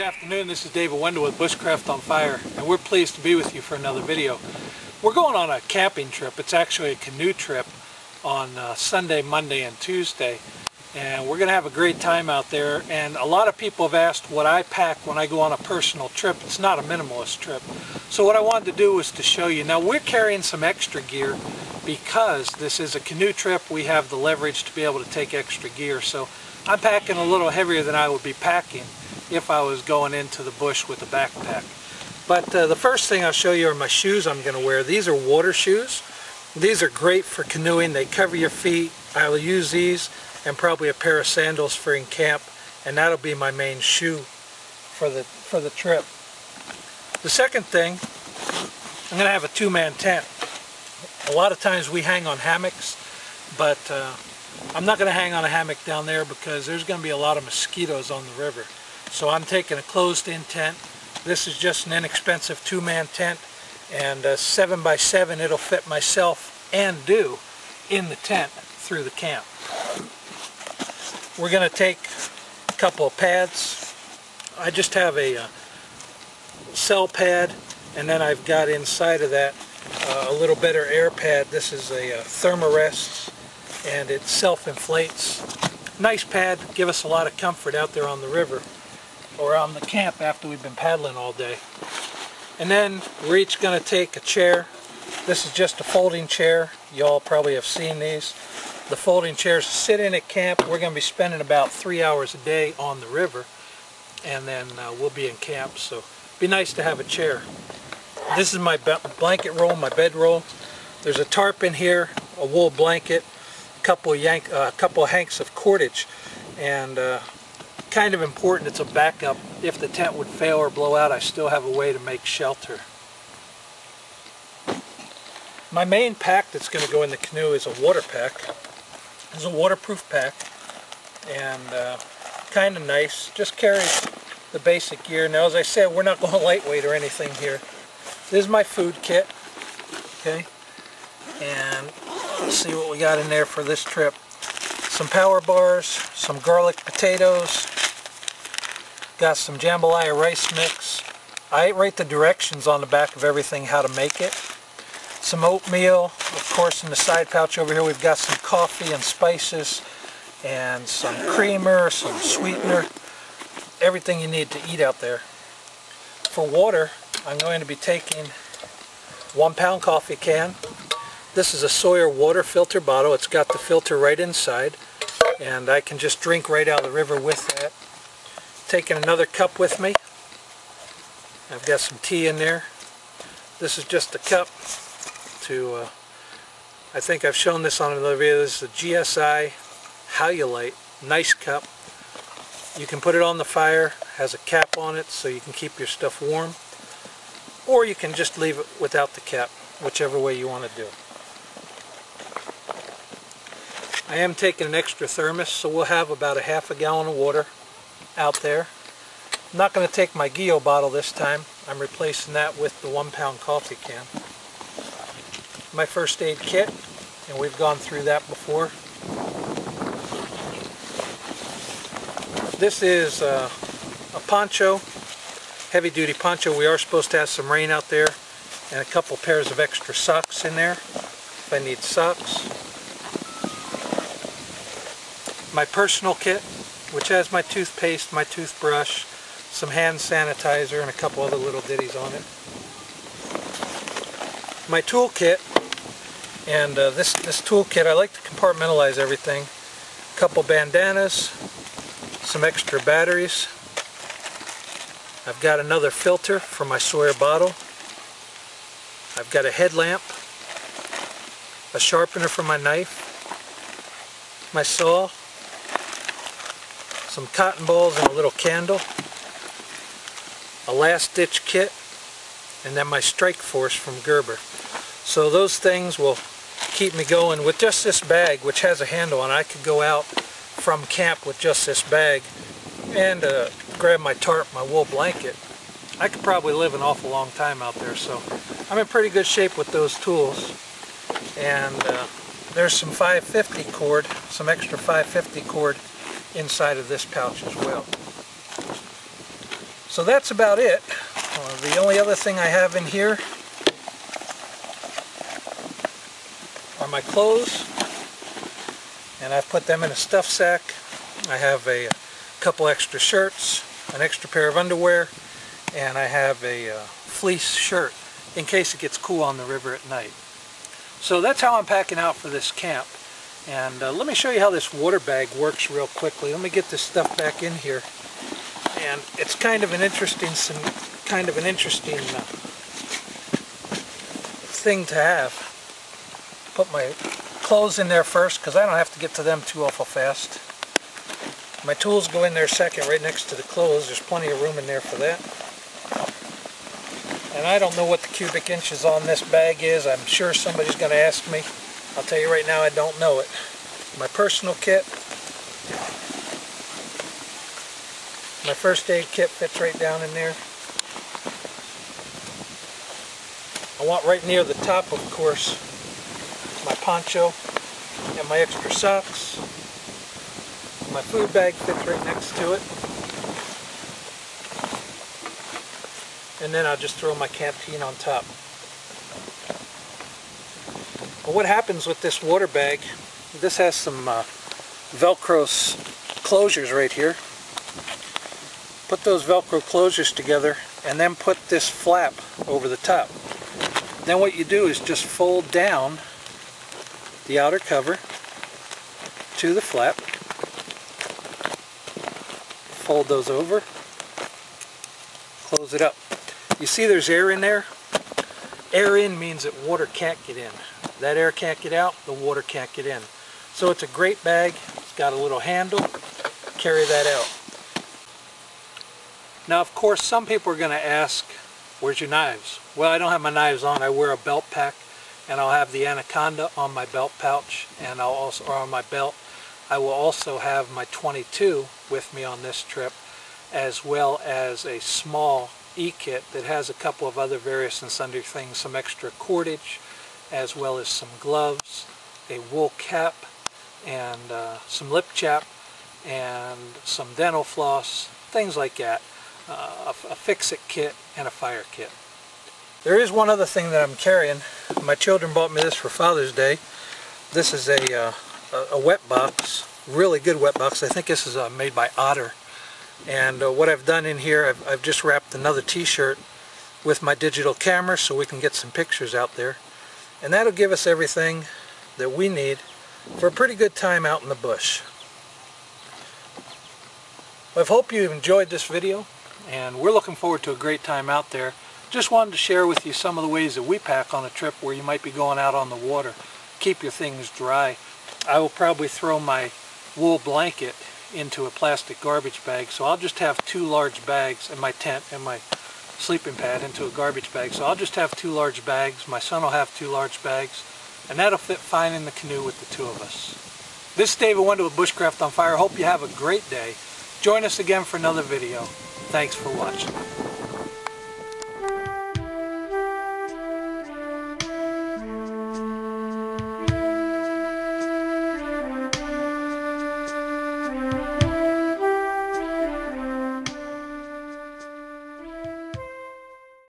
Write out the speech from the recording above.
afternoon, this is David Wendell with BushcraftOnFire, and we're pleased to be with you for another video. We're going on a camping trip. It's actually a canoe trip on Sunday, Monday, and Tuesday, and we're going to have a great time out there. And a lot of people have asked what I pack when I go on a personal trip. It's not a minimalist trip. So what I wanted to do was to show you. Now we're carrying some extra gear because this is a canoe trip. We have the leverage to be able to take extra gear. So I'm packing a little heavier than I would be packing if I was going into the bush with a backpack. But the first thing I'll show you are my shoes I'm going to wear. These are water shoes. These are great for canoeing. They cover your feet. I'll use these and probably a pair of sandals for in camp, and that'll be my main shoe for the trip. The second thing, I'm going to have a two-man tent. A lot of times we hang on hammocks, but I'm not going to hang on a hammock down there because there's going to be a lot of mosquitoes on the river. So I'm taking a closed-in tent. This is just an inexpensive two-man tent, and 7x7, it'll fit myself and do in the tent through the camp. We're going to take a couple of pads. I just have a cell pad, and then I've got inside of that a little better air pad. This is a Thermarest, and it self-inflates. Nice pad, give us a lot of comfort out there on the river or on the camp after we've been paddling all day. And then we're each going to take a chair. This is just a folding chair. Y'all probably have seen these. The folding chairs sit in at camp. We're going to be spending about 3 hours a day on the river, and then we'll be in camp, so it'd be nice to have a chair. This is my blanket roll, my bed roll. There's a tarp in here, a wool blanket, a couple of hanks of cordage, and kind of important, it's a backup. If the tent would fail or blow out, I still have a way to make shelter. My main pack that's going to go in the canoe is a water pack. It's a waterproof pack, and kind of nice. Just carries the basic gear. Now, as I said, we're not going lightweight or anything here. This is my food kit, okay? And let's see what we got in there for this trip. Some power bars, some garlic potatoes, got some jambalaya rice mix. I write the directions on the back of everything how to make it. Some oatmeal, of course. In the side pouch over here we've got some coffee and spices and some creamer, some sweetener, everything you need to eat out there. For water, I'm going to be taking 1 pound coffee can. This is a Sawyer water filter bottle. It's got the filter right inside, and I can just drink right out of the river with that. Taking another cup with me. I've got some tea in there. This is just a cup to, I think I've shown this on another video. This is a GSI Halulite, nice cup. You can put it on the fire, has a cap on it so you can keep your stuff warm, or you can just leave it without the cap, whichever way you want to do. I am taking an extra thermos, so we'll have about a half a gallon of water out there. I'm not going to take my Gio bottle this time. I'm replacing that with the 1 pound coffee can. My first aid kit, and we've gone through that before. This is a poncho, heavy duty poncho. We are supposed to have some rain out there, and a couple pairs of extra socks in there if I need socks. My personal kit, which has my toothpaste, my toothbrush, some hand sanitizer, and a couple other little ditties on it. My toolkit, and this toolkit, I like to compartmentalize everything. A couple bandanas, some extra batteries. I've got another filter for my Sawyer bottle. I've got a headlamp, a sharpener for my knife, my saw, some cotton balls and a little candle, a last ditch kit, and then my strike force from Gerber. So those things will keep me going. With just this bag, which has a handle on it, I could go out from camp with just this bag and grab my tarp, my wool blanket. I could probably live an awful long time out there, so I'm in pretty good shape with those tools. And there's some 550 cord, some extra 550 cord inside of this pouch as well. So that's about it. The only other thing I have in here are my clothes, and I've put them in a stuff sack. I have a couple extra shirts, an extra pair of underwear, and I have a fleece shirt in case it gets cool on the river at night. So that's how I'm packing out for this camp. And let me show you how this water bag works real quickly. Let me get this stuff back in here. And it's kind of an interesting thing to have. Put my clothes in there first because I don't have to get to them too awful fast. My tools go in there second, right next to the clothes. There's plenty of room in there for that. And I don't know what the cubic inches on this bag is. I'm sure somebody's going to ask me. I'll tell you right now, I don't know it. My personal kit. My first aid kit fits right down in there. I want right near the top, of course, my poncho and my extra socks. My food bag fits right next to it. And then I'll just throw my canteen on top. But what happens with this water bag, this has some Velcro closures right here. Put those Velcro closures together and then put this flap over the top. Then what you do is just fold down the outer cover to the flap. Fold those over. Close it up. You see there's air in there? Air in means that water can't get in. That air can't get out, the water can't get in. So it's a great bag. It's got a little handle. Carry that out. Now, of course, some people are going to ask, where's your knives? Well, I don't have my knives on. I wear a belt pack, and I'll have the Anaconda on my belt pouch, and I'll also, or on my belt. I will also have my 22 with me on this trip, as well as a small e-kit that has a couple of other various and sundry things, some extra cordage, as well as some gloves, a wool cap, and some lip chap, and some dental floss, things like that. A fix-it kit and a fire kit. There is one other thing that I'm carrying. My children bought me this for Father's Day. This is a wet box, really good wet box. I think this is made by Otter. And what I've done in here, I've just wrapped another t-shirt with my digital camera so we can get some pictures out there. And that'll give us everything that we need for a pretty good time out in the bush. I hope you enjoyed this video, and we're looking forward to a great time out there. Just wanted to share with you some of the ways that we pack on a trip where you might be going out on the water. Keep your things dry. I will probably throw my wool blanket into a plastic garbage bag, so I'll just have 2 large bags, and my tent and my sleeping pad into a garbage bag. So I'll just have 2 large bags. My son will have 2 large bags, and that'll fit fine in the canoe with the 2 of us. This is David Wendell with Bushcraft on Fire. Hope you have a great day. Join us again for another video. Thanks for watching.